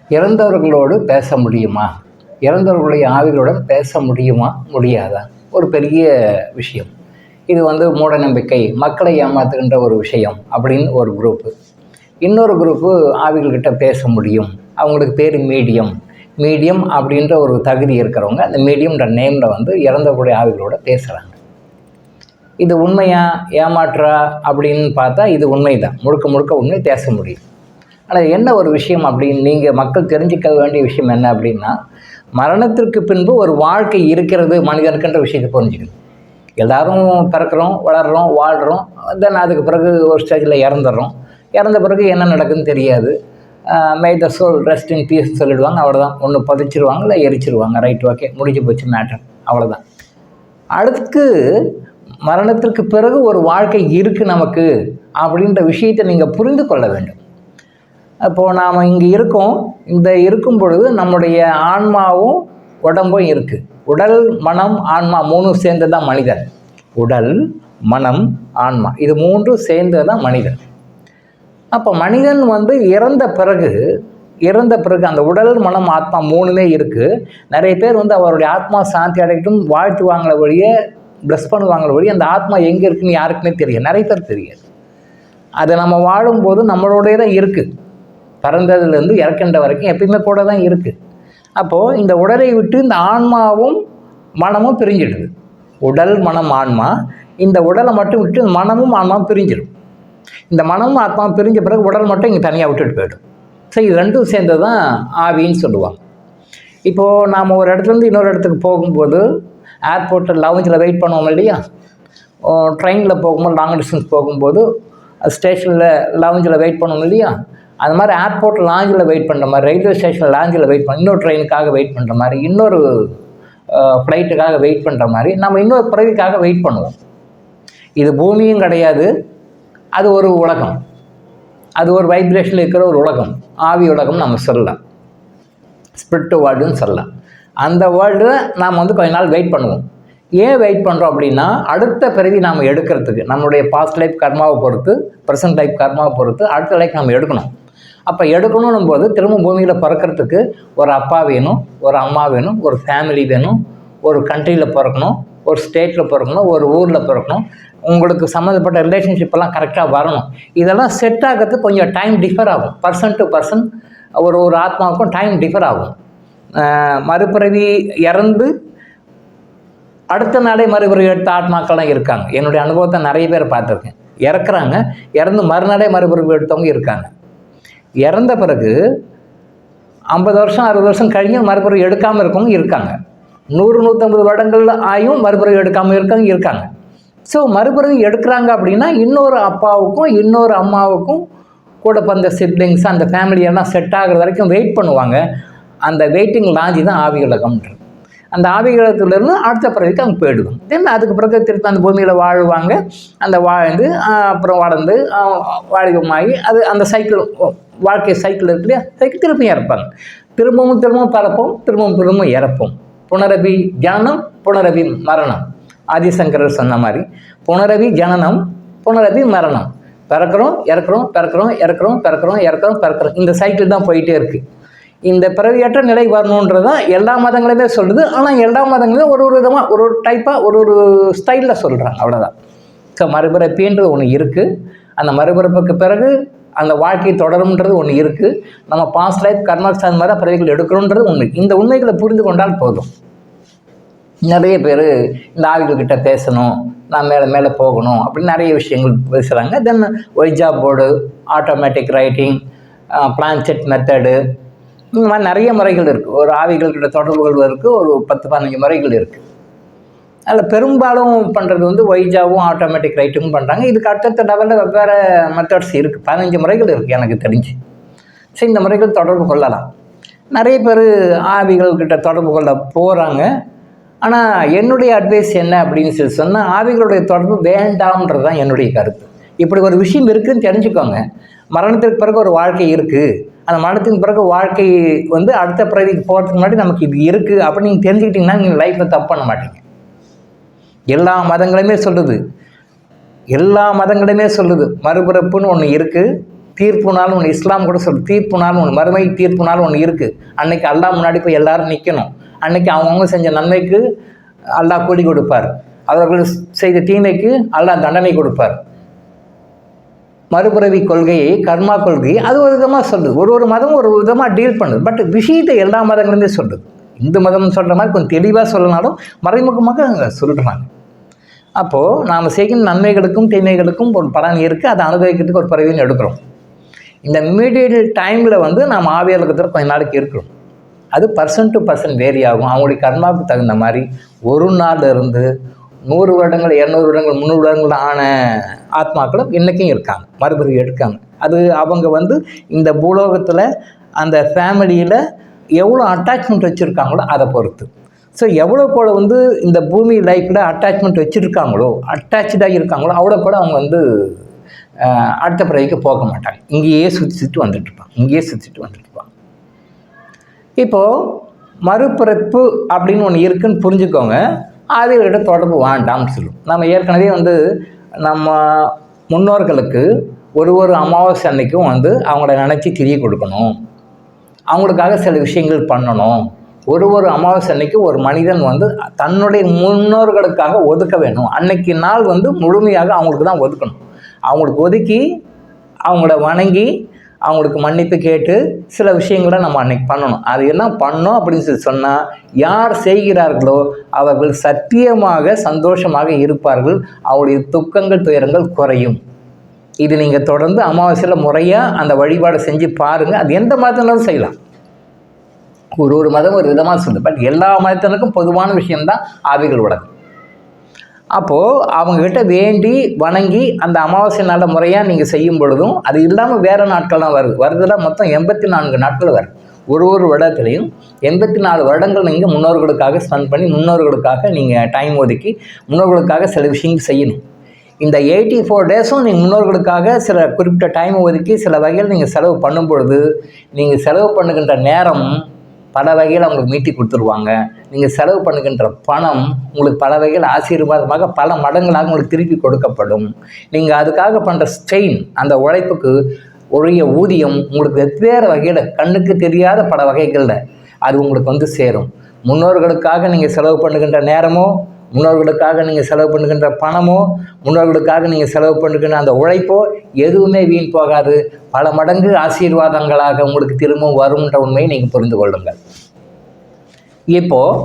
இறந்தவர்களோடு பேச முடியுமா? இறந்தவர்களுடைய ஆவிகளுடன் பேச முடியுமா, முடியாதா? ஒரு பெரிய விஷயம். இது மூட நம்பிக்கை, மக்களை ஏமாத்துகின்ற ஒரு விஷயம் அப்படின்னு ஒரு குரூப்பு. இன்னொரு குரூப்பு ஆவிகள்கிட்ட பேச முடியும். அவங்களுக்கு பேர் மீடியம். மீடியம் அப்படின்ற ஒரு தகுதி இருக்கிறவங்க அந்த மீடியம்ன்ற நேமில் இறந்தவர்களுடைய ஆவிகளோட பேசுகிறாங்க. இது உண்மையா ஏமாற்றா அப்படின்னு பார்த்தா இது உண்மைதான், முழுக்க முழுக்க உண்மை, பேச முடியும். ஆனால் என்ன ஒரு விஷயம் அப்படின்னு நீங்கள் மக்கள் தெரிஞ்சிக்க வேண்டிய விஷயம் என்ன அப்படின்னா, மரணத்திற்கு பின்பு ஒரு வாழ்க்கை இருக்கிறது மனிதனுக்குன்ற விஷயத்தை புரிஞ்சுக்கணும். எல்லாரும் பிறக்கிறோம், வளர்கிறோம், வாழ்கிறோம், தென் அதுக்கு பிறகு ஒரு ஸ்டேஜில் இறந்துடுறோம். இறந்த பிறகு என்ன நடக்குதுன்னு தெரியாது. May the soul rest in peace சொல்லிடுவாங்க, அவ்வளோதான். ஒன்று புதைச்சிருவாங்க, இல்லை எரிச்சிருவாங்க. ரைட், ஓகே, முடிஞ்சு போச்சு மேட்டர், அவ்வளோதான். அடுத்து மரணத்திற்கு பிறகு ஒரு வாழ்க்கை இருக்குது நமக்கு அப்படின்ற விஷயத்தை நீங்கள் புரிந்து கொள்ள வேண்டும். அப்போது நாம் இங்கே இருக்கோம், இந்த இருக்கும் பொழுது நம்முடைய ஆன்மாவும் உடம்பும் இருக்குது. உடல், மனம், ஆன்மா மூணும் சேர்ந்து தான் மனிதன். உடல், மனம், ஆன்மா, இது மூன்றும் சேர்ந்து தான் மனிதன். அப்போ மனிதன் இறந்த பிறகு அந்த உடல், மனம், ஆத்மா மூணுமே இருக்குது. நிறைய பேர் அவருடைய ஆத்மா சாந்தி அடையட்டும் வாழ்த்து வாங்கின வழியே ப்ளஸ் பண்ணுவாங்கள வழி அந்த ஆத்மா எங்கே இருக்குன்னு யாருக்குமே தெரியாது. நிறைய பேர் தெரியாது. அதை நம்ம வாழும்போது நம்மளோடய தான் இருக்குது. பிறந்ததுலேருந்து இறக்கின்ற வரைக்கும் எப்பயுமே கூட தான் இருக்குது. அப்போது இந்த உடலை விட்டு இந்த ஆன்மாவும் மனமும் பிரிஞ்சிடுது. உடல், மனம், ஆன்மா. இந்த உடலை மட்டும் விட்டு மனமும் ஆன்மாவும் பிரிஞ்சிடும். இந்த மனமும் ஆத்மாவும் பிரிஞ்ச பிறகு உடல் மட்டும் இங்கே தனியாக விட்டுட்டு போயிடும். ஸோ இது ரெண்டும் சேர்ந்து தான் ஆவின்னு சொல்லுவாங்க. இப்போது நாம் ஒரு இடத்துலேருந்து இன்னொரு இடத்துக்கு போகும்போது ஏர்போர்ட்டில் லவுஞ்சில் வெயிட் பண்ணுவோம் இல்லையா? ட்ரெயினில் போகும்போது லாங் டிஸ்டன்ஸ் போகும்போது ஸ்டேஷனில் லவுஞ்சில் வெயிட் பண்ணுவோம் இல்லையா? அது மாதிரி ஏர்போர்ட் லாஞ்சில் வெயிட் பண்ணுற மாதிரி, ரயில்வே ஸ்டேஷனில் லாஞ்சில் வெயிட் பண்ண, இன்னொரு ட்ரெயினுக்காக வெயிட் பண்ணுற மாதிரி, இன்னொரு ஃப்ளைட்டுக்காக வெயிட் பண்ணுற மாதிரி நம்ம இன்னொரு பிறவிக்காக வெயிட் பண்ணுவோம். இது பூமியும் கிடையாது, அது ஒரு உலகம், அது ஒரு வைப்ரேஷனில் இருக்கிற ஒரு உலகம், ஆவி உலகம் நம்ம சொல்லலாம், ஸ்பிரிட் வேர்ல்டுன்னு சொல்லலாம். அந்த வேர்ல்டில் நாம் கொஞ்ச நாள் வெயிட் பண்ணுவோம். ஏன் வெயிட் பண்ணுறோம் அப்படின்னா, அடுத்த பிறவி நாம் எடுக்கிறதுக்கு நம்மளுடைய பாஸ்ட் லைஃப் கர்மாவை பொறுத்து, ப்ரெசன்ட் லைஃப் கர்மாவை பொறுத்து அடுத்த லைஃப் நம்ம எடுக்கணும். அப்போ எடுக்கணும் போது திரும்ப பூமியில் பிறக்கிறதுக்கு ஒரு அப்பா வேணும், ஒரு அம்மா வேணும், ஒரு ஃபேமிலி வேணும், ஒரு கண்ட்ரியில் பிறக்கணும், ஒரு ஸ்டேட்டில் பிறக்கணும், ஒரு ஊரில் பிறக்கணும், உங்களுக்கு சம்மந்தப்பட்ட ரிலேஷன்ஷிப்பெல்லாம் கரெக்டாக வரணும். இதெல்லாம் செட் ஆகிறதுக்கு கொஞ்சம் டைம் டிஃபர் ஆகும். பர்சன் டு பர்சன் ஒரு ஆத்மாவுக்கும் டைம் டிஃபர் ஆகும். மறுபிறவி இறந்து அடுத்த நாளே மறுபிறவி எடுத்த ஆத்மாக்கள்லாம் இருக்காங்க. என்னுடைய அனுபவத்தை நிறைய பேர் பார்த்துருக்கேன். இறக்குறாங்க, இறந்து மறுநாளே மறுபிறவி எடுத்தவங்க இருக்காங்க. இறந்த பிறகு 50 வருஷம் 60 வருஷம் கழிஞ்சு மறுபிறவி எடுக்காமல் இருக்கவங்க இருக்காங்க. 100-150 வருடங்கள் ஆயும் மறுபிறவி எடுக்காமல் இருக்கவங்க இருக்காங்க. ஸோ மறுபிறவி எடுக்கிறாங்க அப்படின்னா இன்னொரு அப்பாவுக்கும் இன்னொரு அம்மாவுக்கும் கூட பிறந்த சிப்ளிங்ஸ் அந்த ஃபேமிலியெல்லாம் செட் ஆகிற வரைக்கும் வெயிட் பண்ணுவாங்க. அந்த வெயிட்டிங் லாஞ்சி தான் ஆவி உலகம்ன்றது. அந்த ஆவிகளத்திலிருந்து அடுத்த பிறவிக்கு அவங்க போயிடுவாங்க. தென் அதுக்கு பிறகு திருப்பி அந்த பூமியில் வாழ்வாங்க. அந்த வாழ்ந்து அப்புறம் வளர்ந்து வாலிபமாகி அது அந்த சைக்கிள், வாழ்க்கை சைக்கிள் இருக்கு இல்லையா, சைக்கிள் திருப்பி இறப்பாங்க. திரும்பவும் பறப்போம், திரும்பவும் இறப்போம். புனரபி ஜனனம், புனரபி மரணம். ஆதிசங்கரர் சொன்ன மாதிரி புனரபி ஜனனம், புனரபி மரணம். பிறக்கிறோம், இறக்குறோம், பிறக்கிறோம், இறக்குறோம், பிறக்கிறோம், இறக்குறோம், பிறக்கிறோம். இந்த சைக்கிள் தான் போயிட்டே இருக்குது. இந்த பிறவியற்ற நிலை வரணுன்றது தான் எல்லா மதங்களுமே சொல்லுது. ஆனால் எல்லா மதங்களும் ஒரு விதமாக ஒரு டைப்பாக ஒரு ஸ்டைலில் சொல்கிறாங்க, அவ்வளோதான். ஸோ மறுபிறப்புன்றது ஒன்று இருக்குது. அந்த மறுபிறப்புக்கு பிறகு அந்த வாழ்க்கை தொடரும்ன்றது ஒன்று இருக்குது. நம்ம பாஸ்ட் லைஃப் கர்மாக்ஸ் அந்த மாதிரி பிறவிகள் எடுக்கணுன்றது ஒன்று. இந்த உண்மைகளை புரிந்து கொண்டால் போதும். நிறைய பேர் இந்த ஆவிகள்கிட்ட பேசணும், நான் மேலே போகணும் அப்படின்னு நிறைய விஷயங்கள் பேசுகிறாங்க. Then Ouija board, automatic writing, planchette method, இந்த மாதிரி நிறைய முறைகள் இருக்குது. ஒரு ஆவிகள்கிட்ட தொடர்புகள் இருக்குது, ஒரு 10-15 முறைகள் இருக்குது. அதில் பெரும்பாலும் பண்ணுறது ஒய்ஜாவும் ஆட்டோமேட்டிக் ரைட்டிங்கும் பண்ணுறாங்க. இதுக்கு அடுத்த லெவலில் வெவ்வேறு மெத்தட்ஸ் இருக்குது. 15 முறைகள் இருக்குது எனக்கு தெரிஞ்சு. ஸோ இந்த முறைகள் தொடர்பு கொள்ளலாம். நிறைய பேர் ஆவிகள்கிட்ட தொடர்பு கொள்ள போகிறாங்க. ஆனால் என்னுடைய அட்வைஸ் என்ன அப்படின்னு சொன்னால், ஆவிகளுடைய தொடர்பு வேண்டாம்ன்றது தான் என்னுடைய கருத்து. இப்படி ஒரு விஷயம் இருக்குதுன்னு தெரிஞ்சுக்கோங்க. மரணத்திற்கு பிறகு ஒரு வாழ்க்கை இருக்குது. அந்த மரணத்திற்கு பிறகு வாழ்க்கை அடுத்த பிறவிக்கு போகிறதுக்கு முன்னாடி நமக்கு இது இருக்குது அப்படின்னு நீங்கள் தெரிஞ்சுக்கிட்டிங்கன்னா நீங்கள் லைஃப்பில் தப்பு பண்ண மாட்டீங்க. எல்லா மதங்களுமே சொல்லுது மறுபிறப்புன்னு ஒன்று இருக்குது, தீர்ப்பு நாள் ஒன்று இஸ்லாம் கூட சொல்லு, தீர்ப்பு நாள் ஒன்று, மறுமை தீர்ப்பு நாள் ஒன்று இருக்குது. அன்னைக்கு அல்லாஹ் முன்னாடி போய் எல்லாரும் நிற்கணும். அன்னைக்கு அவங்கவுங்க செஞ்ச நன்மைக்கு அல்லாஹ் கூலி கொடுப்பார், அவர்கள் செய்த தீமைக்கு அல்லாஹ் தண்டனை கொடுப்பார். மறுபிறவி கொள்கையை, கர்மா கொள்கையை அது ஒரு விதமாக சொல்லுது. ஒரு மதம் ஒரு விதமாக டீல் பண்ணுது. பட் விஷயத்தை எல்லா மதங்களுமே சொல்லுது. இந்து மதம் சொல்கிற மாதிரி கொஞ்சம் தெளிவாக சொல்லனாலும் மறைமுகமாக சொல்கிறாங்க. அப்போது நாம் செய்கின்ற நன்மைகளுக்கும் தீமைகளுக்கும் ஒரு பலன் இருக்குது. அதை அனுபவிக்கிறதுக்கு ஒரு பிறவின்னு எடுக்கிறோம். இந்த மீடியல் டைமில் வந்து நாம் ஆவியாளத்தில் கொஞ்ச நாளைக்கு இருக்கிறோம். அது பர்சன் டு பர்சன் வேரி ஆகும். அவங்களுடைய கர்மாவுக்கு தகுந்த மாதிரி ஒரு நாள் இருந்து 100 வருடங்கள் 200 வருடங்கள் 300 வருடங்கள் ஆன ஆத்மாக்களும் இன்றைக்கும் இருக்காங்க, மறுபடியும் எடுக்காங்க. அது அவங்க வந்து இந்த பூலோகத்தில் அந்த ஃபேமிலியில் எவ்வளோ அட்டாச்மெண்ட் வச்சுருக்காங்களோ அதை பொறுத்து. ஸோ எவ்வளோ கூட வந்து இந்த பூமி லைஃப்பில் அட்டாச்மெண்ட் வச்சுருக்காங்களோ, அட்டாச்சாக இருக்காங்களோ, அவ்வளோ கூட அவங்க வந்து அடுத்த பிறவிக்கு போக மாட்டாங்க. இங்கேயே சுற்றிட்டு வந்துட்டுருப்பாங்க. இப்போது மறுபிறப்பு அப்படின்னு ஒன்று இருக்குன்னு புரிஞ்சுக்கோங்க. ஆவியர்கிட்ட தொடர்பு வேண்டாம்னு சொல்லும். நம்ம ஏற்கனவே வந்து நம்ம முன்னோர்களுக்கு ஒரு அமாவாசை அன்னைக்கும் வந்து அவங்கள நினச்சி திரிய கொடுக்கணும், அவங்களுக்காக சில விஷயங்கள் பண்ணணும். ஒரு அமாவாசை அன்னைக்கு ஒரு மனிதன் வந்து தன்னுடைய முன்னோர்களுக்காக ஒதுக்க வேணும். அன்னைக்கு நாள் வந்து முழுமையாக அவங்களுக்கு தான் ஒதுக்கணும். அவங்களுக்கு ஒதுக்கி அவங்கள வணங்கி அவங்களுக்கு மன்னிப்பு கேட்டு சில விஷயங்களை நம்ம அன்னைக்கு பண்ணணும். அது என்ன பண்ணோம் அப்படின்னு சொல்லி சொன்னால், யார் செய்கிறார்களோ அவர்கள் சத்தியமாக சந்தோஷமாக இருப்பார்கள். அவருடைய துக்கங்கள் துயரங்கள் குறையும். இது நீங்கள் தொடர்ந்து அமாவாசையில் முறையாக அந்த வழிபாடை செஞ்சு பாருங்கள். அது எந்த மதத்தினாலும் செய்யலாம். ஒரு மதம் ஒரு விதமாக சொல்லுது. பட் எல்லா மதத்தினருக்கும் பொதுவான விஷயம்தான் ஆவிகள் உலகம். அப்போது அவங்கக்கிட்ட வேண்டி வணங்கி அந்த அமாவாசை நாள முறையாக நீங்கள் செய்யும் பொழுதும், அது இல்லாமல் வேறு நாட்கள்லாம் வருதுலாம் மொத்தம் 84 நாட்கள் வருது. ஒரு வருடத்துலையும் 84 வருடங்கள் நீங்கள் முன்னோர்களுக்காக ஸ்பெண்ட் பண்ணி, முன்னோர்களுக்காக நீங்கள் டைம் ஒதுக்கி, முன்னோர்களுக்காக சில விஷயங்கள் செய்யணும். இந்த 84 டேஸும் நீங்கள் முன்னோர்களுக்காக சில குறிப்பிட்ட டைம் ஒதுக்கி சில வகையில் நீங்கள் செலவு பண்ணும் பொழுது, நீங்கள் செலவு பண்ணுகின்ற நேரம் பல வகையில் அவங்களுக்கு மீட்டி கொடுத்துருவாங்க. நீங்கள் செலவு பண்ணுகின்ற பணம் உங்களுக்கு பல வகையில் ஆசீர்வாதமாக பல மடங்களாக உங்களுக்கு திருப்பி கொடுக்கப்படும். நீங்கள் அதுக்காக பண்ணுற ஸ்ட்ரெயின், அந்த உழைப்புக்கு உரிய ஊதியம் உங்களுக்கு வெவ்வேறு வகையில் கண்ணுக்கு தெரியாத பல வகைகளில் அது உங்களுக்கு வந்து சேரும். முன்னோர்களுக்காக நீங்கள் செலவு பண்ணுகின்ற நேரமோ, முன்னோர்களுக்காக நீங்கள் செலவு பண்ணுகின்ற பணமோ, முன்னோர்களுக்காக நீங்கள் செலவு பண்ணுகின்ற அந்த உழைப்போ எதுவுமே வீண் போகாது. பல மடங்கு ஆசீர்வாதங்களாக உங்களுக்கு திரும்பவும் வரும்ன்ற உண்மையை நீங்கள் புரிந்து கொள்ளுங்கள். இப்போது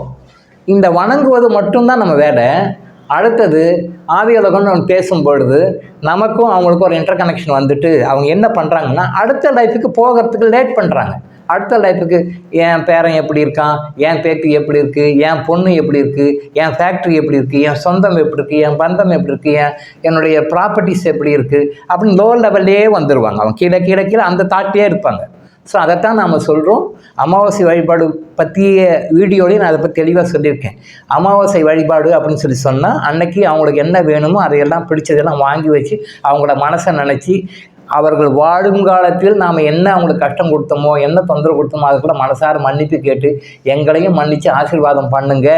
இந்த வணங்குவது மட்டும்தான் நம்ம வேலை. அடுத்தது ஆவியுலகம்னு நம்ம பேசும்பொழுது நமக்கும் அவங்களுக்கும் ஒரு இன்டர் கனெக்ஷன் வந்துட்டு அவங்க என்ன பண்ணுறாங்கன்னா, அடுத்த லைஃபுக்கு போகிறதுக்கு லேட் பண்ணுறாங்க. அடுத்த லைஃபுக்கு என் பேரன் எப்படி இருக்கான், என் பேத்தி எப்படி இருக்குது, என் பொண்ணு எப்படி இருக்குது, என் ஃபேக்ட்ரி எப்படி இருக்குது, என் சொந்தம் எப்படி இருக்குது, என் பந்தம் எப்படி இருக்குது, என்னுடைய ப்ராப்பர்ட்டிஸ் எப்படி இருக்குது அப்படின்னு லோ லெவல்லே வந்துடுவாங்க. அவங்க கீழே அந்த தாட்டிலே இருப்பாங்க. ஸோ அதைத்தான் நாம் சொல்கிறோம். அமாவாசை வழிபாடு பற்றிய வீடியோலையும் நான் அதை பற்றி தெளிவாக சொல்லியிருக்கேன். அமாவாசை வழிபாடு அப்படின்னு சொல்லி சொன்னால், அன்னைக்கு அவங்களுக்கு என்ன வேணுமோ அதையெல்லாம் பிடிச்சதெல்லாம் வாங்கி வச்சு அவங்களோட மனசை நினச்சி, அவர்கள் வாழும் காலத்தில் நாம் என்ன அவங்களுக்கு கஷ்டம் கொடுத்தோமோ, என்ன தொந்தரவு கொடுத்தோமோ அதுக்குள்ள மனசார மன்னிப்பு கேட்டு எங்களையும் மன்னித்து ஆசீர்வாதம் பண்ணுங்க,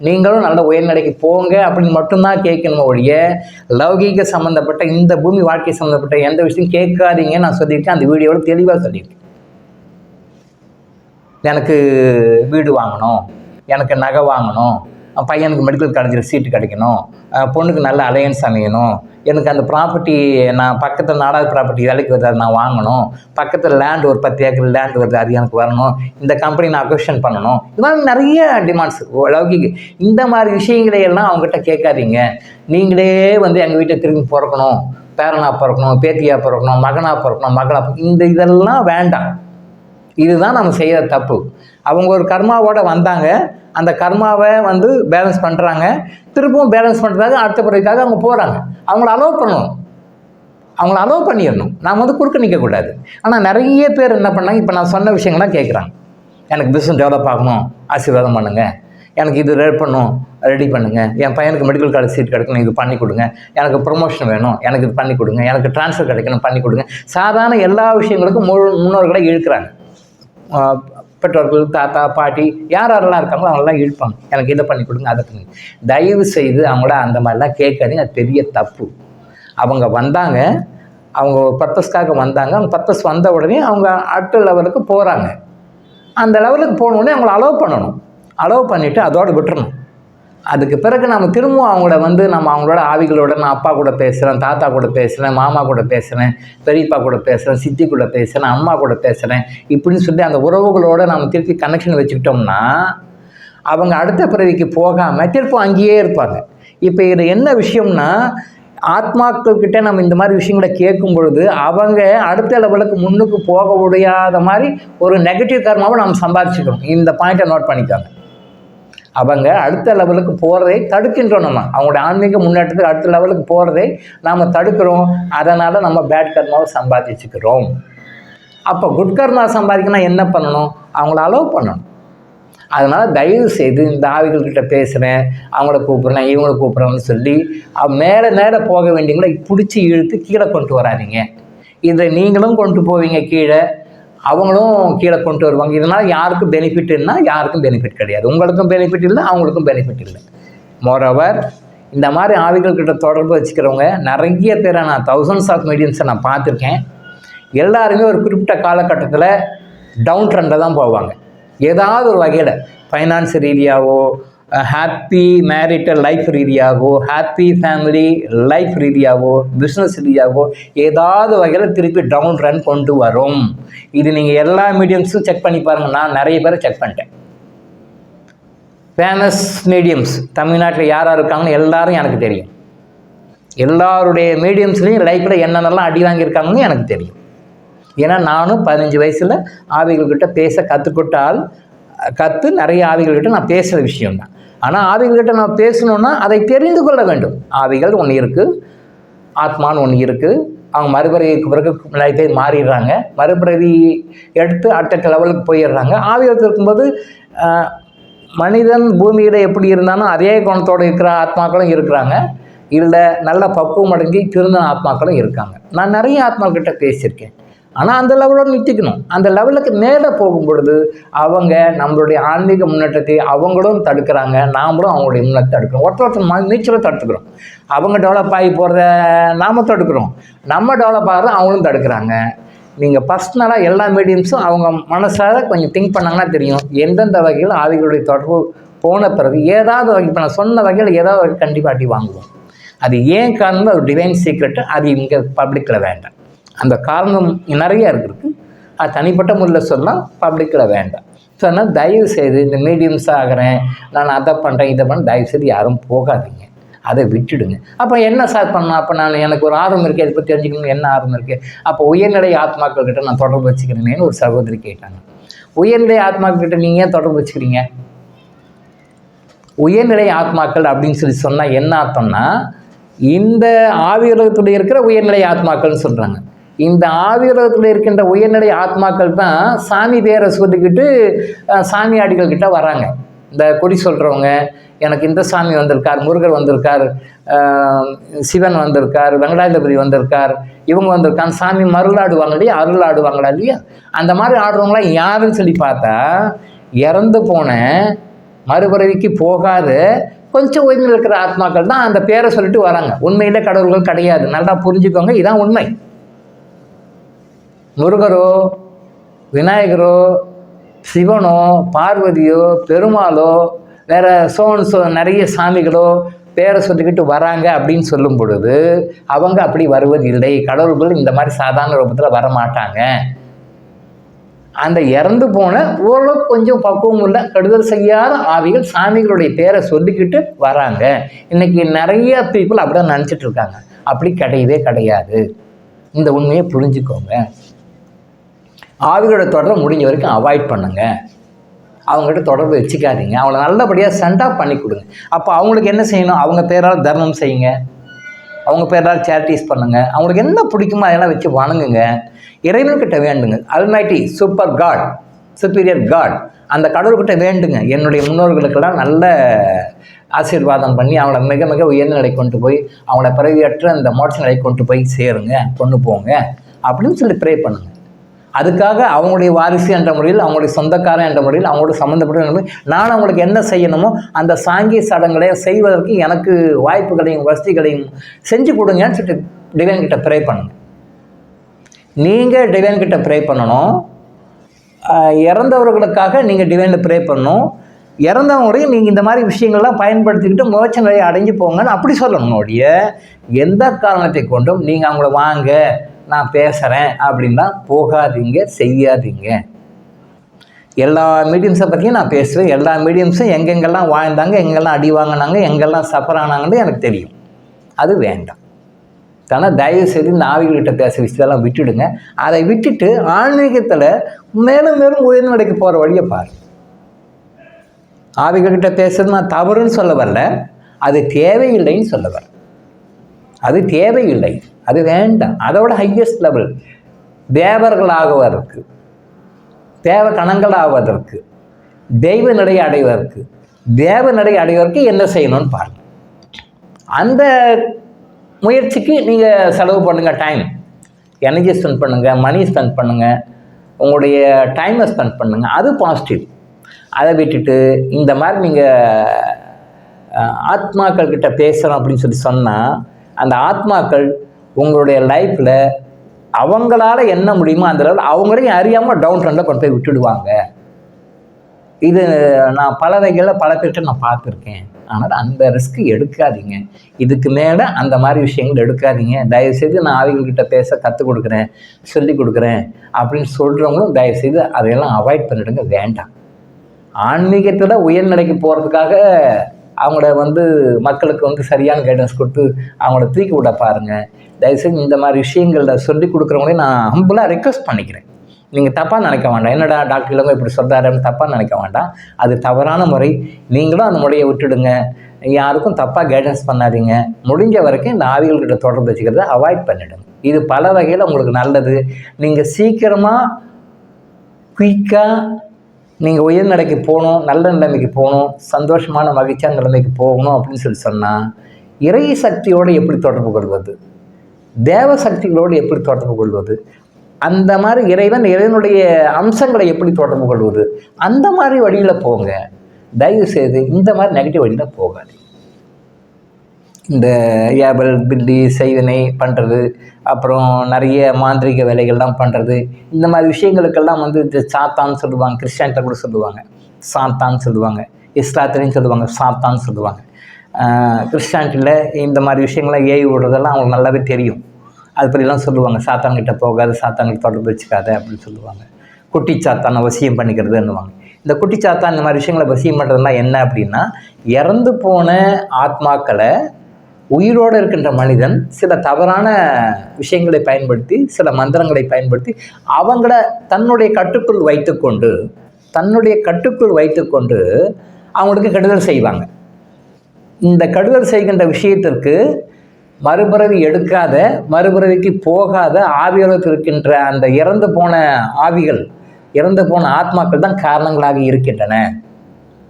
நீங்களும் நல்ல உயர்நிலைக்கு போங்க அப்படின்னு மட்டும்தான் கேட்கணுமோ ஒழிய, லௌகீக சம்மந்தப்பட்ட இந்த பூமி வாழ்க்கை சம்மந்தப்பட்ட எந்த விஷயம் கேட்காதீங்க. நான் சொல்லியிருக்கேன், அந்த வீடியோவில் தெளிவாக சொல்லியிருக்கேன். எனக்கு வீடு வாங்கணும், எனக்கு நகை வாங்கணும், பையனுக்கு மெடிக்கல் காலேஜில் சீட்டு கிடைக்கணும், பொண்ணுக்கு நல்ல அலையன்ஸ் அமையணும், எனக்கு அந்த ப்ராப்பர்ட்டி நான் பக்கத்தில் 4வது ப்ராப்பர்ட்டி வேலைக்கு வருது அதை நான் வாங்கணும், பக்கத்தில் லேண்ட் ஒரு 10 ஏக்கர் லேண்ட் வருது அது எனக்கு வரணும், இந்த கம்பெனி நான் அக்வசிஷன் பண்ணணும், இதெல்லாம் நிறைய டிமாண்ட்ஸ் லௌகிக்கு. இந்த மாதிரி விஷயங்களையெல்லாம் அவங்ககிட்ட கேட்காதீங்க. நீங்களே வந்து எங்கள் வீட்டை திரும்பி பிறக்கணும், பேரனாக பிறக்கணும், பேத்தியாக பிறக்கணும், மகனாக பிறக்கணும், மகளாக இதெல்லாம் வேண்டாம். இதுதான் நம்ம செய்கிற தப்பு. அவங்க ஒரு கர்மாவோடு வந்தாங்க, அந்த கர்மாவை வந்து பேலன்ஸ் பண்ணுறாங்க, திரும்பவும் பேலன்ஸ் பண்ணுறதுக்காக அடுத்த பிறகுக்காக அவங்க போகிறாங்க. அவங்கள அலோவ் பண்ணணும், அவங்கள அலோவ் பண்ணிடணும். நாம் வந்து குறுக்க நிற்கக்கூடாது. ஆனால் நிறைய பேர் என்ன பண்ணாங்க, இப்போ நான் சொன்ன விஷயங்கள்லாம் கேட்குறாங்க. எனக்கு பிஸ்னஸ் டெவலப் ஆகணும், ஆசீர்வாதம் பண்ணுங்கள், எனக்கு இது ரெடி பண்ணுங்கள், என் பையனுக்கு மெடிக்கல் காலேஜ் சீட் கிடைக்கணும், இது பண்ணி கொடுங்க, எனக்கு ப்ரொமோஷன் வேணும், எனக்கு இது பண்ணி கொடுங்க, எனக்கு ட்ரான்ஸ்ஃபர் கிடைக்கணும், பண்ணி கொடுங்க. சாதாரண எல்லா விஷயங்களுக்கும் முன்னோர்களை இழுக்கிறாங்க. பெற்றோர்கள், தாத்தா, பாட்டி யாரெல்லாம் இருக்காங்களோ அவங்களாம் இழுப்பாங்க. எனக்கு இதை பண்ணி கொடுங்க, அதை பண்ணி. தயவு செய்து அவங்கள அந்த மாதிரிலாம் கேட்காதீங்க. அது பெரிய தப்பு. அவங்க வந்தாங்க, அவங்க பர்பஸ்க்காக வந்தாங்க. அவங்க பர்பஸ் வந்த உடனே அவங்க அடுத்த லெவலுக்கு போகிறாங்க. அந்த லெவலுக்கு போனோடனே அவங்கள அலோவ் பண்ணணும். அலோவ் பண்ணிவிட்டு அதோடு விட்டுறணும். அதுக்கு பிறகு நம்ம திரும்பவும் நம்ம அவங்களோட ஆவிகளோட நான் அப்பா கூட பேசுகிறேன், தாத்தா கூட பேசுகிறேன், மாமா கூட பேசுகிறேன், பெரியப்பா கூட பேசுகிறேன், சித்தி கூட பேசுகிறேன், அம்மா கூட பேசுகிறேன், இப்படின்னு சொல்லி அந்த உறவுகளோடு நம்ம திருப்பி கனெக்ஷன் வச்சுக்கிட்டோம்னா அவங்க அடுத்த பிறவிக்கு போகாமல் திருப்பம் அங்கேயே இருப்பாங்க. இப்போ இது என்ன விஷயம்னா, ஆத்மாக்கள்கிட்ட நம்ம இந்த மாதிரி விஷயங்களை கேட்கும் பொழுது அவங்க அடுத்த லெவலுக்கு முன்னுக்கு போக முடியாத மாதிரி ஒரு நெகட்டிவ் கர்மாவை நம்ம சம்பாதிச்சுக்கணும். இந்த பாயிண்ட்டை நோட் பண்ணிக்காங்க. அவங்க அடுத்த லெவலுக்கு போகிறதை தடுக்கின்றோம். நம்ம அவங்களோட ஆன்மீக முன்னேற்றத்துக்கு அடுத்த லெவலுக்கு போகிறதை நாம் தடுக்கிறோம். அதனால் நம்ம பேட் கர்மாவை சம்பாதிச்சுக்கிறோம். அப்போ குட் கர்மா சம்பாதிக்கணும்னா என்ன பண்ணணும்? அவங்கள அலோவ் பண்ணணும். அதனால் தயவு செய்து இந்த ஆவிகள்கிட்ட பேசுகிறேன், அவங்கள கூப்பிட்றேன், இவங்கள கூப்பிட்றேன்னு சொல்லி மேலே மேலே போக வேண்டியவங்களை பிடிச்சி இழுத்து கீழே கொண்டு வராதிங்க. இதை நீங்களும் கொண்டு போவீங்க கீழே, அவங்களும் கீழே கொண்டு வருவாங்க. இதனால் யாருக்கும் பெனிஃபிட்னா யாருக்கும் பெனிஃபிட் கிடையாது. உங்களுக்கும் பெனிஃபிட் இல்லை, அவங்களுக்கும் பெனிஃபிட் இல்லை. மோரோவர் இந்த மாதிரி ஆவிகள்கிட்ட தொடர்பு வச்சுக்கிறவங்க நிறைய பேரை நான் தௌசண்ட்ஸ் ஆஃப் மீடியம்ஸை நான் பார்த்துருக்கேன். எல்லாருமே ஒரு குறிப்பிட்ட காலகட்டத்தில் டவுன் ட்ரெண்டில் தான் போவாங்க. ஏதாவது ஒரு வகையில் ஃபைனான்ஸ் ரீதியாகவோ, ஹாப்பி மேரிட்டல் லைஃப் ரீதியாகவோ, ஹாப்பி ஃபேமிலி லைஃப் ரீதியாகவோ, பிஸ்னஸ் ரீதியாகவோ ஏதாவது வகையில் திருப்பி டவுன் ரன் கொண்டு வரும். இது நீங்கள் எல்லா மீடியம்ஸும் செக் பண்ணி பாருங்கள். நான் நிறைய பேரை செக் பண்ணிட்டேன். ஃபேமஸ் மீடியம்ஸ் தமிழ்நாட்டில் யார் யார் இருக்காங்கன்னு எல்லாரும் எனக்கு தெரியும். எல்லாருடைய மீடியம்ஸ்லேயும் லைஃப்பில் என்னென்னலாம் அடி வாங்கியிருக்காங்கன்னு எனக்கு தெரியும். ஏன்னா நானும் 15 வயசில் ஆவிகள்கிட்ட பேச கற்றுக்கிட்டால் நிறைய ஆவிகள்கிட்ட நான் பேசுகிற விஷயம்தான். ஆனால் ஆவிகள்கிட்ட நான் பேசணுன்னா அதை தெரிந்து கொள்ள வேண்டும். ஆவிகள் ஒன்று இருக்குது, ஆத்மான்னு ஒன்று இருக்குது. அவங்க மறுபிறவிக்கு பிறகு லைஃபை மாறிடுறாங்க, மறுபிறவி எடுத்து அடுத்த லெவலுக்கு போயிடுறாங்க. ஆவிகள் இருக்கும்போது மனிதன் பூமியில் எப்படி இருந்தாலும் அதே குணத்தோடு இருக்கிற ஆத்மாக்களும் இருக்கிறாங்க, இல்லை நல்ல பக்குவம் அடைஞ்சி திருந்த ஆத்மாக்களும் இருக்காங்க. நான் நிறைய ஆத்மாக்கிட்ட பேசியிருக்கேன். ஆனால் அந்த லெவலோடு நிறுத்திக்கணும். அந்த லெவலுக்கு மேலே போகும் பொழுது அவங்க நம்மளுடைய ஆன்மீக முன்னேற்றத்தை அவங்களும் தடுக்கிறாங்க, நாமளும் அவங்களுடைய முன்னேற்றத்தை தடுக்கிறோம். ஒருத்தர் நீச்சலும் தடுத்துக்கிறோம். அவங்க டெவலப் ஆகி போகிறத நாம் தடுக்கிறோம், நம்ம டெவலப் ஆகிறத அவங்களும் தடுக்கிறாங்க. நீங்கள் பர்சனலாக எல்லா மீடியம்ஸும் அவங்க மனசார கொஞ்சம் திங்க் பண்ணாங்கன்னா தெரியும் எந்தெந்த வகையில் ஆவிகளுடைய தொடர்பு போன பிறகு ஏதாவது வகை. இப்போ நான் சொன்ன வகையில் ஏதாவது வகை கண்டிப்பாக அடி வாங்குவோம். அது ஏன் காரணம், அது டிவைன் சீக்ரெட்டு. அது இங்கே பப்ளிக்கில் வேண்டாம். அந்த காரணம் நிறைய இருக்குது, அது தனிப்பட்ட முறையில் சொல்லலாம், பப்ளிக்கில் வேண்டாம். ஸோ அதனால் தயவு செய்து இந்த மீடியம்ஸ் ஆகிறேன், நான் அதை பண்ணுறேன், இதை பண்ண தயவு செய்து யாரும் போகாதீங்க, அதை விட்டுடுங்க. அப்போ என்ன சார் பண்ணலாம்? அப்போ எனக்கு ஒரு ஆர்வம் இருக்குது, அதை பற்றி தெரிஞ்சுக்கணும், என்ன ஆர்வம் இருக்குது? அப்போ உயர்நிலை ஆத்மாக்கள்கிட்ட நான் தொடர்பு வச்சுக்கிறேன்னு ஒரு சகோதரி கேட்டாங்க. உயர்நிலை ஆத்மாக்கள்கிட்ட நீங்கள் ஏன் தொடர்பு வச்சுக்கிறீங்க? உயர்நிலை ஆத்மாக்கள் அப்படின்னு சொல்லி சொன்னால் என்ன அர்த்தம்னா, இந்த ஆவியுலகத்தில் இருக்கிற உயர்நிலை ஆத்மாக்கள்னு சொல்கிறாங்க. இந்த ஆவியுலகத்தில் இருக்கின்ற உயர்நிலை ஆத்மாக்கள் தான் சாமி பேரை சொல்லிக்கிட்டு சாமியாடிகள் கிட்ட வராங்க. இந்த குறி சொல்கிறவங்க, எனக்கு இந்த சாமி வந்திருக்கார், முருகர் வந்திருக்கார், சிவன் வந்திருக்கார், வெங்கடாஜலபதி வந்திருக்கார், இவங்க வந்திருக்காங்க, சாமி மருள் ஆடுவாங்க இல்லையா, அருள் ஆடுவாங்களா இல்லையா, அந்த மாதிரி ஆடுறவங்களாம் யாருன்னு சொல்லி பார்த்தா இறந்து போன மறுபிறவிக்கு போகாத கொஞ்சம் உயர்ந்து இருக்கிற ஆத்மாக்கள் தான் அந்த பேரை சொல்லிட்டு வராங்க. உண்மையிலே கடவுள்கள் கிடையாது, நல்லா புரிஞ்சுக்கோங்க, இதான் உண்மை. முருகரோ, விநாயகரோ, சிவனோ, பார்வதியோ, பெருமாளோ, வேறு நிறைய சாமிகளோ பேரை சொல்லிக்கிட்டு வராங்க அப்படின்னு சொல்லும் பொழுது அவங்க அப்படி வருவதில்லை. கடவுள்கள் இந்த மாதிரி சாதாரண ரூபத்தில் வரமாட்டாங்க. அந்த இறந்து போன ஓரளவு கொஞ்சம் பக்குவம் உள்ள கெடுதல் செய்யாத ஆவிகள் சாமிகளுடைய பேரை சொல்லிக்கிட்டு வராங்க. இன்னைக்கு நிறைய பீப்புள் அப்படிதான் நினச்சிட்டு இருக்காங்க. அப்படி கிடையவே கிடையாது. இந்த உண்மையை புரிஞ்சுக்கோங்க. ஆவிகளோட தொடர்பை முடிஞ்ச வரைக்கும் அவாய்ட் பண்ணுங்க. அவங்ககிட்ட தொடர்பு வச்சுக்காதீங்க. அவங்கள நல்லபடியாக சென்ட் ஆஃப் பண்ணி கொடுங்க. அப்போ அவங்களுக்கு என்ன செய்யணும்? அவங்க பேரால் தர்மம் செய்யுங்க, அவங்க பேரால் சேரிட்டிஸ் பண்ணுங்க, அவங்களுக்கு என்ன பிடிக்குமோ அதெல்லாம் வச்சு வணங்குங்க. இறைவன்கிட்ட வேண்டுங்க. Almighty super god, superior god, அந்த கடவுள்கிட்ட வேண்டுங்க. என்னுடைய முன்னோர்களுக்கெல்லாம் நல்ல ஆசீர்வாதம் பண்ணி அவங்கள மிக மிக உயர்ந்த நிலை கொண்டு போய் அவங்கள பிறவியற்ற அந்த மோட்ச நிலை கொண்டு போய் சேருங்க, கொண்டு போங்க அப்படின்னு சொல்லி ப்ரே பண்ணுங்க. அதுக்காக அவங்களுடைய வாரிசு என்ற முறையில், அவங்களுடைய சொந்தக்காரன் என்ற முறையில், அவங்களோட சம்மந்தப்பட்ட நான் அவங்களுக்கு என்ன செய்யணுமோ அந்த சாங்கிய சடங்களை செய்வதற்கு எனக்கு வாய்ப்புகளையும் வசதிகளையும் செஞ்சு கொடுங்கன்னு சொல்லிட்டு டிவைன் கிட்ட ப்ரே பண்ணுங்க. நீங்கள் டிவைன் கிட்ட ப்ரே பண்ணணும். இறந்தவர்களுக்காக நீங்கள் டிவைனில் ப்ரே பண்ணணும். இறந்தவங்களையும் நீங்கள் இந்த மாதிரி விஷயங்கள்லாம் பயன்படுத்திக்கிட்டு மோட்ச நிலையை அடைஞ்சு போங்கன்னு அப்படி சொல்லணும் ஒழிய எந்த காரணத்தை கொண்டும் நீங்கள் அவங்கள வாங்க நான் பேசுகிறேன் அப்படின்னா போகாதீங்க, செய்யாதீங்க. எல்லா மீடியம்ஸை பற்றியும் நான் பேசுவேன். எல்லா மீடியம்ஸும் எங்கெங்கெல்லாம் வாழ்ந்தாங்க, எங்கெல்லாம் அடி வாங்கினாங்க, எங்கெல்லாம் சஃபர் ஆனாங்கன்னு எனக்கு தெரியும். அது வேண்டாம். ஆனால் தயவு செய்து இந்த ஆவிகள்கிட்ட பேச விஷயத்தெல்லாம் விட்டுடுங்க. அதை விட்டுட்டு ஆன்மீகத்தில் மேலும் மேலும் உயர்நிலைக்கு போகிற வழியை பாரு. ஆவிகள்கிட்ட பேசுறது நான் தவறுன்னு சொல்ல வரல, அது தேவையில்லைன்னு சொல்ல வரேன். அது தேவையில்லை, அது வேண்டாம். அதோட ஹையஸ்ட் லெவல் தேவர்களாகுவதற்கு, தேவ கணங்களாவதற்கு, தெய்வ நிலை அடைவதற்கு, தேவ நிலை அடைவதற்கு என்ன செய்யணும்னு பாருங்கள். அந்த முயற்சிக்கு நீங்கள் செலவு பண்ணுங்கள். டைம், எனர்ஜி ஸ்பெண்ட் பண்ணுங்கள், மணி ஸ்பெண்ட் பண்ணுங்கள், உங்களுடைய டைமை ஸ்பெண்ட் பண்ணுங்கள். அது பாசிட்டிவ். அதை விட்டுட்டு இந்த மாதிரி நீங்கள் ஆத்மாக்கள் கிட்ட பேசுகிறோம் அப்படின்னு சொல்லி சொன்னால் அந்த ஆத்மாக்கள் உங்களுடைய லைஃப்பில் அவங்களால என்ன முடியுமோ அந்த லெவலில் அவங்களையும் அறியாமல் டவுன் ட்ரெண்டில் கொண்டு போய் விட்டுடுவாங்க. இது நான் பல வகைகளில் பல பேர்கிட்ட நான் பார்த்துருக்கேன். ஆனால் அந்த ரிஸ்க்கு எடுக்காதீங்க. இதுக்கு மேலே அந்த மாதிரி விஷயங்கள் எடுக்காதீங்க. தயவுசெய்து நான் ஆவிகள்கிட்ட பேச கற்றுக் கொடுக்குறேன், சொல்லி கொடுக்குறேன் அப்படின்னு சொல்கிறவங்களும் தயவுசெய்து அதையெல்லாம் அவாய்ட் பண்ணிடுங்க. வேண்டாம். ஆன்மீகத்தில் உயர்நிலைக்கு போகிறதுக்காக அவங்கள மக்களுக்கு சரியான கைடன்ஸ் கொடுத்து அவங்கள தூக்கி விட பாருங்கள். தயவுசெய்து இந்த மாதிரி விஷயங்களில் சொல்லி கொடுக்குறவங்களையும் நான் ஹம்பிளாக ரெக்வஸ்ட் பண்ணிக்கிறேன். நீங்கள் தப்பாக நினைக்க வேண்டாம். என்னடா டாக்டர் இளங்கோ இப்படி சொல்கிறாருன்னு தப்பாக நினைக்க வேண்டாம். அது தவறான முறை. நீங்களும் அந்த முறையை விட்டுடுங்க. யாருக்கும் தப்பாக கைடன்ஸ் பண்ணாதீங்க. முடிஞ்ச வரைக்கும் இந்த ஆவிகள்கிட்ட தொடர்பு வச்சுக்கிறத அவாய்ட் பண்ணிவிடுங்க. இது பல வகையில் உங்களுக்கு நல்லது. நீங்கள் சீக்கிரமாக குயிக்காக நீங்கள் உயர்நிலைக்கு போகணும், நல்ல நிலைமைக்கு போகணும், சந்தோஷமான மகிழ்ச்சியான நிலைமைக்கு போகணும் அப்படின்னு சொல்லி சொன்னால் இறை சக்தியோடு எப்படி தொடர்பு கொள்வது, தேவ சக்திகளோடு எப்படி தொடர்பு கொள்வது, அந்த மாதிரி இறைவனுடைய அம்சங்களை எப்படி தொடர்பு கொள்வது, அந்த மாதிரி வழியில் போங்க. தயவு செய்து இந்த மாதிரி நெகட்டிவ் வழியில் போகாது. இந்த ஏபல் பில்லி செய்வினை பண்ணுறது, அப்புறம் நிறைய மாந்திரிக வேலைகள்லாம் பண்ணுறது, இந்த மாதிரி விஷயங்களுக்கெல்லாம் இந்த சாத்தான்னு சொல்லுவாங்க. கிறிஸ்டியானிட்ட கூட சொல்லுவாங்க சாத்தான்னு சொல்லுவாங்க, இஸ்லாத்திலையும் சொல்லுவாங்க சாத்தான்னு சொல்லுவாங்க. கிறிஸ்டியானிட்டியில் இந்த மாதிரி விஷயங்கள்லாம் ஏவி விடுறதெல்லாம் அவங்களுக்கு நல்லாவே தெரியும். அது பற்றிலாம் சொல்லுவாங்க. சாத்தான்கிட்ட போகாது, சாத்தான்கிட்ட தொடர்பு வச்சுக்காத அப்படின்னு சொல்லுவாங்க. குட்டி சாத்தானை வசியம் பண்ணிக்கிறதுன்னுவாங்க. இந்த குட்டி சாத்தான் இந்த மாதிரி விஷயங்களை வசியம் பண்ணுறதுலாம் என்ன அப்படின்னா, இறந்து போன ஆத்மாக்களை உயிரோடு இருக்கின்ற மனிதன் சில தவறான விஷயங்களை பயன்படுத்தி, சில மந்திரங்களை பயன்படுத்தி அவங்கள தன்னுடைய கட்டுக்குள் வைத்துக்கொண்டு அவங்களுக்கு கெடுதல் செய்வாங்க. இந்த கெடுதல் செய்கின்ற விஷயத்திற்கு மறுபிறவி எடுக்காத, மறுபிறவிக்கு போகாத ஆவியோடு இருக்கின்ற அந்த இறந்து போன ஆவிகள், இறந்து போன ஆத்மாக்கள் தான் காரணங்களாக இருக்கின்றன.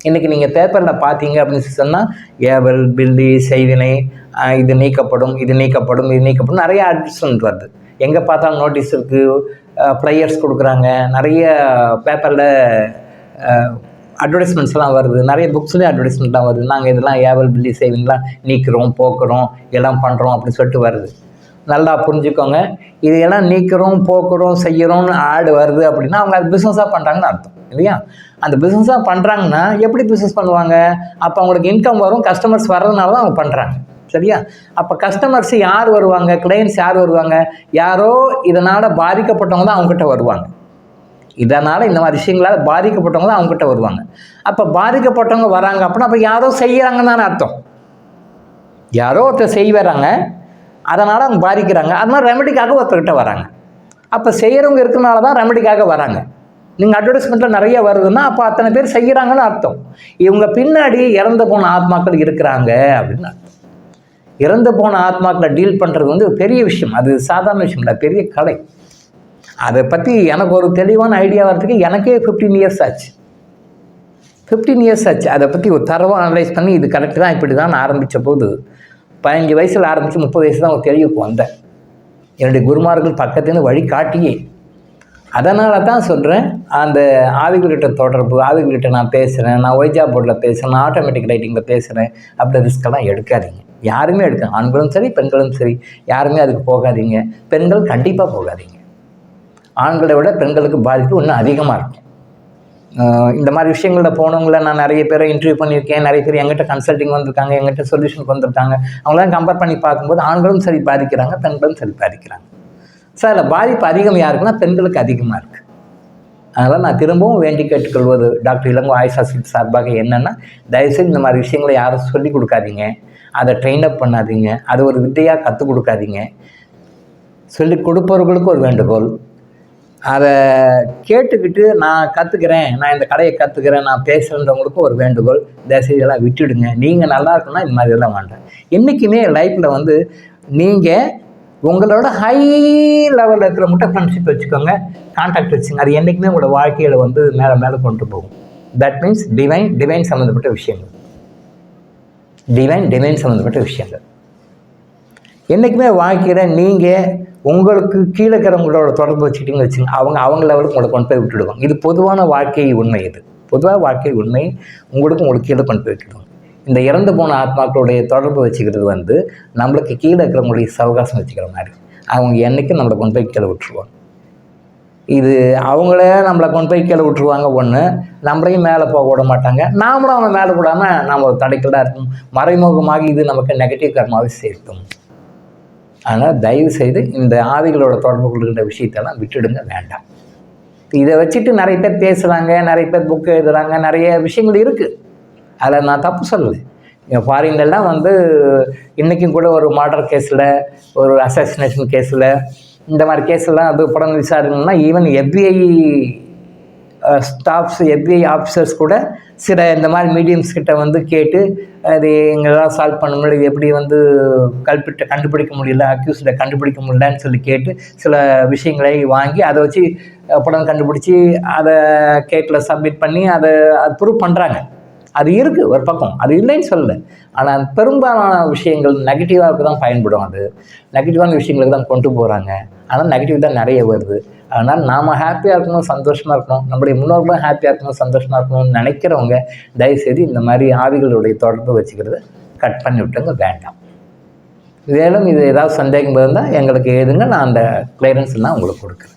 இன்றைக்கி நீங்கள் பேப்பரில் பார்த்தீங்க அப்படின்னு சொன்னால் ஏவல், பில்லி, செய்வினை, இது நீக்கப்படும், இது நீக்கப்படும், இது நீக்கப்படும், நிறைய அட்வர்டைஸ்மெண்ட் வருது. எங்கே பார்த்தாலும் நோட்டீஸ் இருக்குது, ஃப்ளையர்ஸ் கொடுக்குறாங்க, நிறைய பேப்பரில் அட்வர்டைஸ்மெண்ட்ஸ்லாம் வருது, நிறைய புக்ஸ்லேயும் அட்வர்டைஸ்மெண்ட்லாம் வருது. நாங்கள் இதெல்லாம் ஏவல், பில்லி, செய்வினைலாம் நீக்கிறோம், போக்குறோம், எல்லாம் பண்ணுறோம் அப்படின்னு சொல்லிட்டு வருது. நல்லா புரிஞ்சுக்கோங்க. இதையெல்லாம் நீக்கிறோம், போக்குறோம், செய்கிறோம்னு ஆடு வருது அப்படின்னா அவங்க அது பிஸ்னஸாக பண்ணுறாங்கன்னு அர்த்தம் இல்லையா? அந்த பிஸ்னஸாக பண்ணுறாங்கன்னா எப்படி பிஸ்னஸ் பண்ணுவாங்க? அப்போ அவங்களுக்கு இன்கம் வரும், கஸ்டமர்ஸ் வர்றதுனால தான் அவங்க பண்ணுறாங்க. சரியா? அப்போ கஸ்டமர்ஸ் யார் வருவாங்க? கிளையன்ட்ஸ் யார் வருவாங்க? யாரோ இதனால் பாதிக்கப்பட்டவங்க தான் அவங்ககிட்ட வருவாங்க. இதனால் இந்த மாதிரி விஷயங்களால் பாதிக்கப்பட்டவங்க தான் அவங்ககிட்ட வருவாங்க. அப்போ பாதிக்கப்பட்டவங்க வராங்க அப்படின்னா அப்போ யாரோ செய்கிறாங்கன்னு தானே அர்த்தம். யாரோ ஒருத்தர் செய்வாங்க, அதனால் அவங்க பாதிக்கிறாங்க. அதனால் ரெமெடிக்காக ஒருத்தர்கிட்ட வராங்க. அப்போ செய்கிறவங்க இருக்கிறனால தான் ரெமெடிக்காக வராங்க. நீங்கள் அட்வர்டைஸ்மெண்ட்டில் நிறைய வருதுன்னா அப்போ அத்தனை பேர் செய்கிறாங்கன்னு அர்த்தம். இவங்க பின்னாடி இறந்து போன ஆத்மாக்கள் இருக்கிறாங்க அப்படின்னு அர்த்தம். இறந்து போன ஆத்மாக்களை டீல் பண்ணுறது பெரிய விஷயம். அது சாதாரண விஷயம் இல்லை, பெரிய கலை. அதை பற்றி எனக்கு ஒரு தெளிவான ஐடியா வர்றதுக்கு எனக்கே 15 இயர்ஸ் ஆச்சு. 15 இயர்ஸ் ஆச்சு. அதை பற்றி ஒரு தரவாக அனலைஸ் பண்ணி இது கரெக்டு தான், இப்படி தான் ஆரம்பித்த போது 15 வயசில் ஆரம்பித்து 30 வயசு தான் ஒரு தெளிவுக்கு வந்தேன். என்னுடைய குருமார்கள் பக்கத்துலேருந்து வழி காட்டியே. அதனால தான் சொல்கிறேன், அந்த ஆவிகள்கிட்ட தொடர்பு, ஆவிகள்கிட்ட நான் பேசுகிறேன், நான் ஒய்ஜா போர்டில் பேசுகிறேன், நான் ஆட்டோமேட்டிக் ரைட்டிங்கில் பேசுகிறேன், அப்படி ரிஸ்க்கெல்லாம் எடுக்காதீங்க. யாருமே எடுக்க, ஆண்களும் சரி பெண்களும் சரி, யாருமே அதுக்கு போகாதீங்க. பெண்கள் கண்டிப்பாக போகாதீங்க. ஆண்களை விட பெண்களுக்கு பாதிப்பு இன்னும் அதிகமாக இருக்கும். இந்த மாதிரி விஷயங்களில் போனவங்கள நான் நிறைய பேரை இன்டர்வியூ பண்ணியிருக்கேன். நிறைய பேர் எங்கிட்ட கன்சல்டிங் வந்திருக்காங்க, எங்கிட்ட சொல்யூஷனுக்கு வந்திருக்காங்க. அவங்களாம் கம்பேர் பண்ணி பார்க்கும்போது ஆண்களும் சரி பாதிக்கிறாங்க, பெண்களும் சரி பாதிக்கிறாங்க. ஸோ அதில் பாதிப்பு அதிகம் யாருக்குன்னா பெண்களுக்கு அதிகமாக இருக்குது. அதனால் நான் திரும்பவும் வேண்டி கேட்டுக்கொள்வது டாக்டர் இளங்கோ ஆயுஷ் ஹாஸ்பிட்டல் சார்பாக என்னென்னா, தயவுசெய்து இந்த மாதிரி விஷயங்களை யாரும் சொல்லிக் கொடுக்காதீங்க, அதை ட்ரெயின் அப் பண்ணாதீங்க, அது ஒரு வித்தையாக கற்றுக் கொடுக்காதீங்க. சொல்லிக் கொடுப்பவர்களுக்கு ஒரு வேண்டுகோள், அதை கேட்டுக்கிட்டு நான் கற்றுக்கிறேன், நான் இந்த கடையை கற்றுக்கிறேன், நான் பேசுகிறவங்களுக்கும் ஒரு வேண்டுகோள், தயவுசெய்து எல்லாம் விட்டுடுங்க. நீங்கள் நல்லா இருக்குன்னா இந்த மாதிரி எல்லாம் வேண்டாம். என்றைக்குமே லைஃப்பில் வந்து நீங்கள் உங்களோட ஹை லெவலில் இருக்கிற மட்டும் ஃப்ரெண்ட்ஷிப் வச்சுக்கோங்க, கான்டாக்ட் வச்சுங்க. அது என்றைக்குமே உங்களோட வாழ்க்கையில் வந்து மேலே மேலே கொண்டு போகும். தட் மீன்ஸ் டிவைன் சம்மந்தப்பட்ட விஷயங்கள், டிவைன் சம்மந்தப்பட்ட விஷயங்கள். என்றைக்குமே வாழ்க்கையில் நீங்கள் உங்களுக்கு கீழே இருக்கிறவங்களோட தொடர்பு வச்சுக்கிட்டீங்கன்னு வச்சுங்க, அவங்க லெவலுக்கு உங்களை கொண்டு போய் விட்டுடுவாங்க. இது பொதுவான வாழ்க்கை உண்மை. இது பொதுவாக வாழ்க்கை உண்மை. உங்களுக்கு கீழே கொண்டு போய் விட்டுடுவாங்க. இந்த இறந்து போன ஆத்மாக்களுடைய தொடர்பு வச்சுக்கிறது வந்து நம்மளுக்கு கீழே இருக்கிறவங்களுடைய சவகாசம் வச்சுக்கிற மாதிரி. அவங்க என்றைக்கும் நம்மளை கொண்டு போய் கீழே விட்டுருவாங்க. இது அவங்களே நம்மளை கொண்டு போய் கீழே விட்டுருவாங்க. ஒன்று, நம்மளையும் மேலே போக விட மாட்டாங்க, நாமளும் அவங்க மேலே விடாமல் நம்ம தடைக்கலாக இருக்கும். மறைமுகமாக இது நமக்கு நெகட்டிவ் கர்மாவை சேர்த்தும். அதனால் தயவு செய்து இந்த ஆவிகளோட தொடர்பு கொள்கின்ற விஷயத்தெல்லாம் விட்டுடுங்க, வேண்டாம். இதை வச்சுட்டு நிறைய பேர் பேசுகிறாங்க, நிறைய பேர் புக்கு எழுதுகிறாங்க, நிறைய விஷயங்கள் இருக்குது. அதில் நான் தப்பு சொல்லலை. ஃபாரின்லாம் வந்து இன்றைக்கும் கூட ஒரு மர்டர் கேஸில், ஒரு அசாசினேஷன் கேஸில், இந்த மாதிரி கேஸெல்லாம் அது படம் விசாரணும்னா even FBI staffs, FBI officers கூட சில இந்த மாதிரி மீடியம்ஸ் கிட்ட வந்து கேட்டு, அது எங்களால் சால்வ் பண்ண முடியல, இது எப்படி வந்து கல்பிட்டை கண்டுபிடிக்க முடியல, அக்யூஸ்டை கண்டுபிடிக்க முடியலன்னு சொல்லி கேட்டு சில விஷயங்களை வாங்கி அதை வச்சு படம் கண்டுபிடிச்சி அதை கேட்டில் சப்மிட் பண்ணி அது ப்ரூவ் பண்ணுறாங்க. அது இருக்குது ஒரு பக்கம், அது இல்லைன்னு சொல்லலை. ஆனால் பெரும்பாலான விஷயங்கள் நெகட்டிவாக தான் பயன்படும். அது நெகட்டிவான விஷயங்களுக்கு தான் கொண்டு போகிறாங்க. ஆனால் நெகட்டிவ் தான் நிறைய வருது. அதனால் நாம் ஹாப்பியாக இருக்கணும், சந்தோஷமாக இருக்கணும், நம்முடைய முன்னோர்களும் ஹாப்பியாக இருக்கணும், சந்தோஷமாக இருக்கணும்னு நினைக்கிறவங்க தயவுசெய்து இந்த மாதிரி ஆவிகளுடைய தொடர்பு வச்சுக்கிறத கட் பண்ணி விட்டுங்க, வேண்டாம். மேலும் இது ஏதாவது சந்தேகம் இருந்தால் எங்களுக்கு ஏதுங்க, நான் அந்த கிளியரன்ஸ் நான் உங்களுக்கு கொடுக்குறேன்.